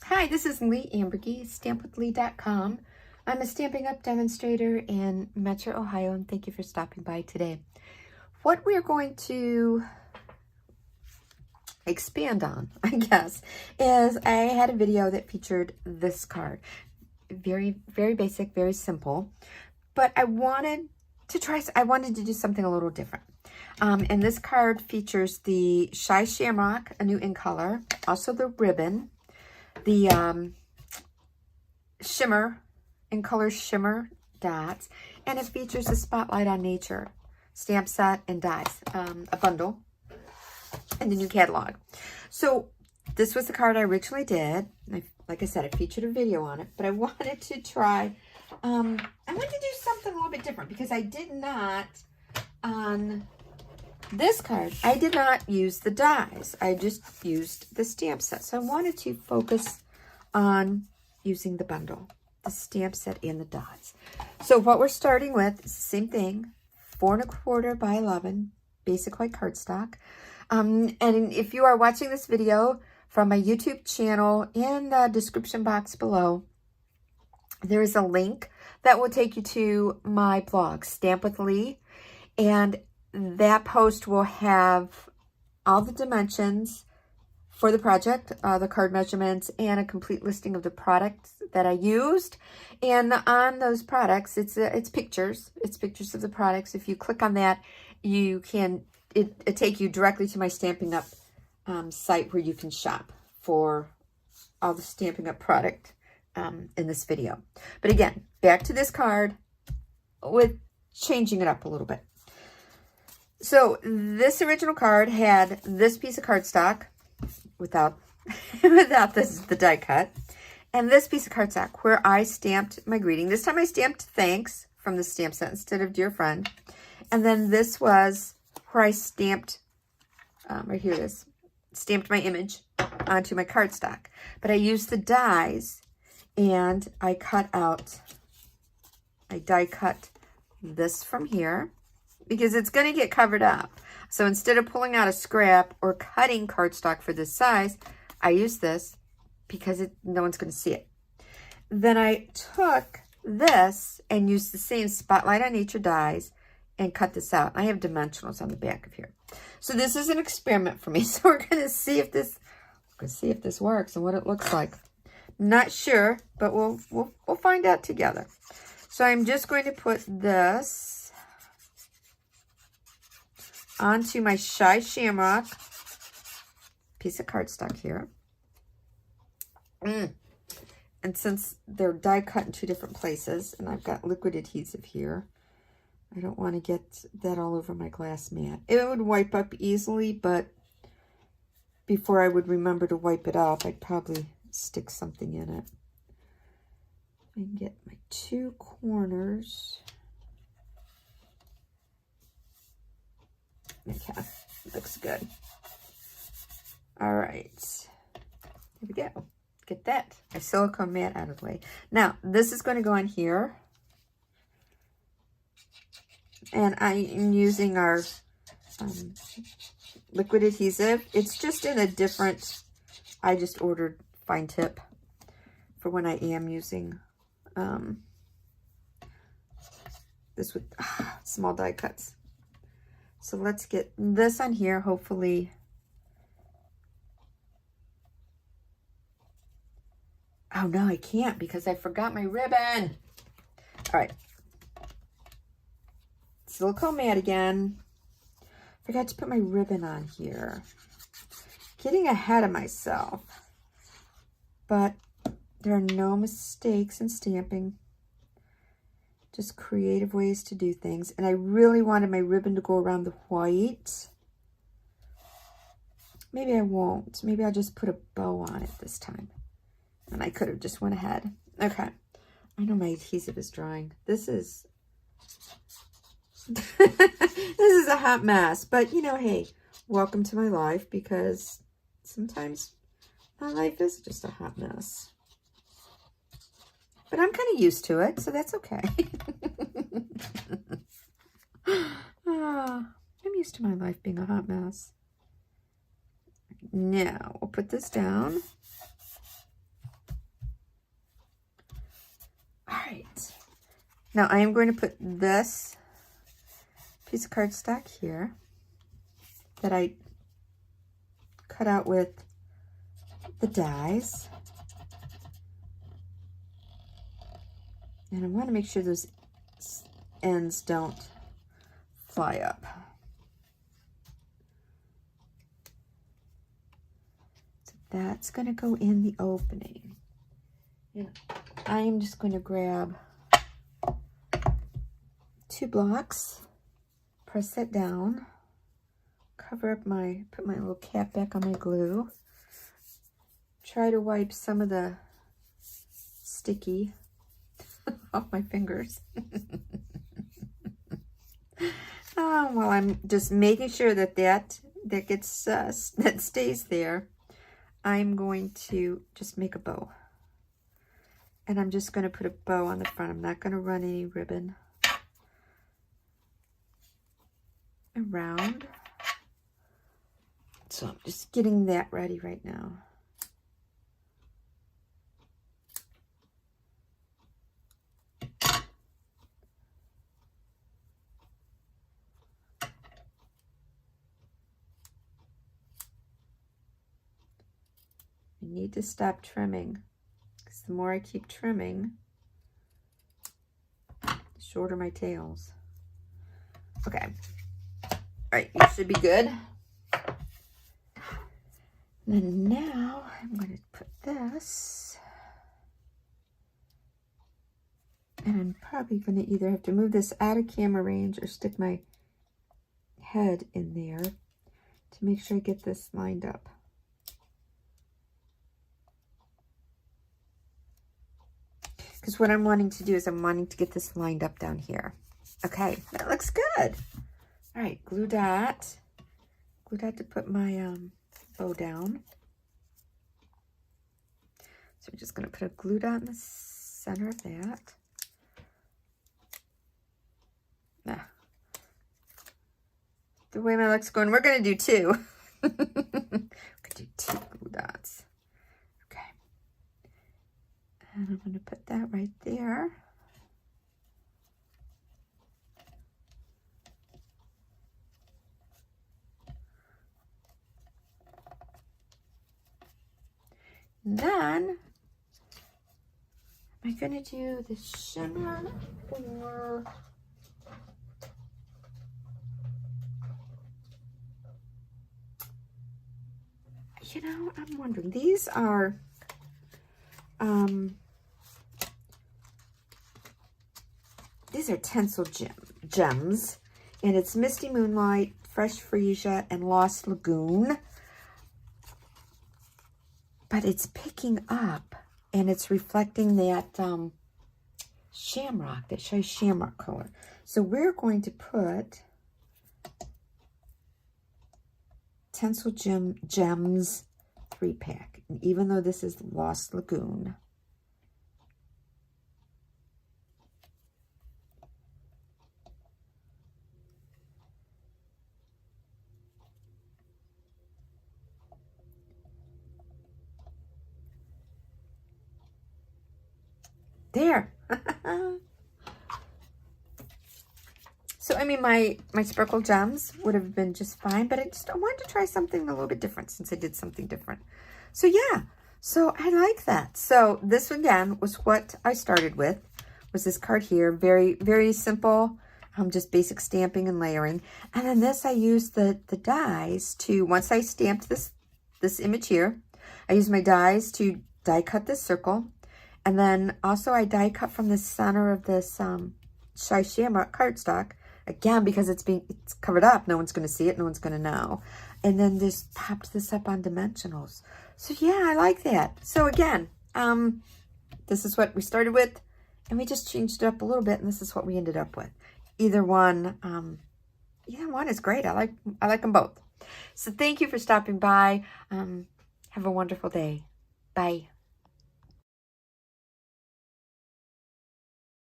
Hi, this is Leigh Ambergy, stampwithleigh.com. I'm a Stampin' Up! Demonstrator in Metro, Ohio, and thank you for stopping by today. What we're going to expand on, I guess, is I had a video that featured this card. Very, very basic, very simple, but I wanted to do something a little different. And this card features the Shy Shamrock, a new in color, also the ribbon, the shimmer, in color shimmer dots, and it features the Spotlight on Nature stamp set and dies, a bundle, and the new catalog. So this was the card I originally did. Like I said, I featured a video on it, but I wanted to try, I wanted to do something a little bit different because I did not, on this card, I did not use the dies. I just used the stamp set. So I wanted to focus on using the bundle, the stamp set and the dots. So what we're starting with is the same thing, 4 1/4 by 11, basic white cardstock. And if you are watching this video from my YouTube channel, in the description box below, there is a link that will take you to my blog, Stamp with Leigh, and that post will have all the dimensions for the project, the card measurements, and a complete listing of the products that I used. And on those products, it's pictures. It's pictures of the products. If you click on that, you can, it take you directly to my Stampin' Up! Site where you can shop for all the Stampin' Up! Product in this video. But again, back to this card with changing it up a little bit. So this original card had this piece of cardstock without the die cut, and this piece of cardstock where I stamped my greeting. This time I stamped thanks from the stamp set instead of dear friend. And then this was where I stamped, right here it is, stamped my image onto my cardstock. But I used the dies and I die cut this from here, because it's going to get covered up. So instead of pulling out a scrap or cutting cardstock for this size, I use this because no one's going to see it. Then I took this and used the same Spotlight on Nature dies and cut this out. I have dimensionals on the back of here. So this is an experiment for me. So we're going to see if this works and what it looks like. Not sure, but we'll find out together. So I'm just going to put this onto my Shy Shamrock piece of cardstock here. And since they're die cut in 2 different places, and I've got liquid adhesive here, I don't want to get that all over my glass mat. It would wipe up easily, but before I would remember to wipe it up, I'd probably stick something in it. I can get my 2 corners. Okay, looks good. All right, here we go. Get that, my silicone mat out of the way. Now, this is going to go on here. And I am using our liquid adhesive. It's just in a different, I just ordered fine tip for when I am using this with small die cuts. So let's get this on here, hopefully. Oh no, I can't because I forgot my ribbon. All right. Silicone mat again. Forgot to put my ribbon on here. Getting ahead of myself. But there are no mistakes in stamping. Just creative ways to do things. And I really wanted my ribbon to go around the white. Maybe I won't. Maybe I'll just put a bow on it this time. And I could have just went ahead. Okay. I know my adhesive is drying. This is... this is a hot mess. But, you know, hey, welcome to my life, because sometimes my life is just a hot mess. But I'm kind of used to it, so that's okay. I'm used to my life being a hot mess. Now, we'll put this down. right. Now I am going to put this piece of cardstock here that I cut out with the dies. And I want to make sure those ends don't fly up. So that's going to go in the opening. And I am just going to grab 2 blocks, press that down, cover up put my little cap back on my glue, try to wipe some of the sticky off my fingers. Well, I'm just making sure that gets that stays there. I'm going to just make a bow, and I'm just going to put a bow on the front. I'm not going to run any ribbon around. So I'm just getting that ready right now. I need to stop trimming, because the more I keep trimming, the shorter my tails. Okay. All right, you should be good. And now I'm going to put this, and I'm probably going to either have to move this out of camera range or stick my head in there to make sure I get this lined up. Because what I'm wanting to do is I'm wanting to get this lined up down here. Okay, that looks good. All right, glue dot. Glue dot to put my bow down. So we're just going to put a glue dot in the center of that. Nah. The way my luck's going, we're going to do 2. We're going to do 2 glue dots. Okay. And I'm going to put that right there. And then, am I going to do the shimmer or... You know, I'm wondering. These are Tencel Gems, and it's Misty Moonlight, Fresh Freesia, and Lost Lagoon. But it's picking up, and it's reflecting that shamrock, that shamrock color. So we're going to put Tencel Gems 3-pack. And even though this is Lost Lagoon, there. So, I mean, my sparkle gems would have been just fine, but I wanted to try something a little bit different since I did something different. So, yeah. So, I like that. So, this, again, was what I started with, was this card here. Very, very simple, just basic stamping and layering. And then this, I used the dies to, once I stamped this image here, I used my dies to die cut this circle. And then also I die cut from the center of this Shy Shamrock cardstock. Again, because it's covered up. No one's going to see it. No one's going to know. And then just popped this up on dimensionals. So yeah, I like that. So again, this is what we started with. And we just changed it up a little bit. And this is what we ended up with. Either one is great. I like them both. So thank you for stopping by. Have a wonderful day. Bye.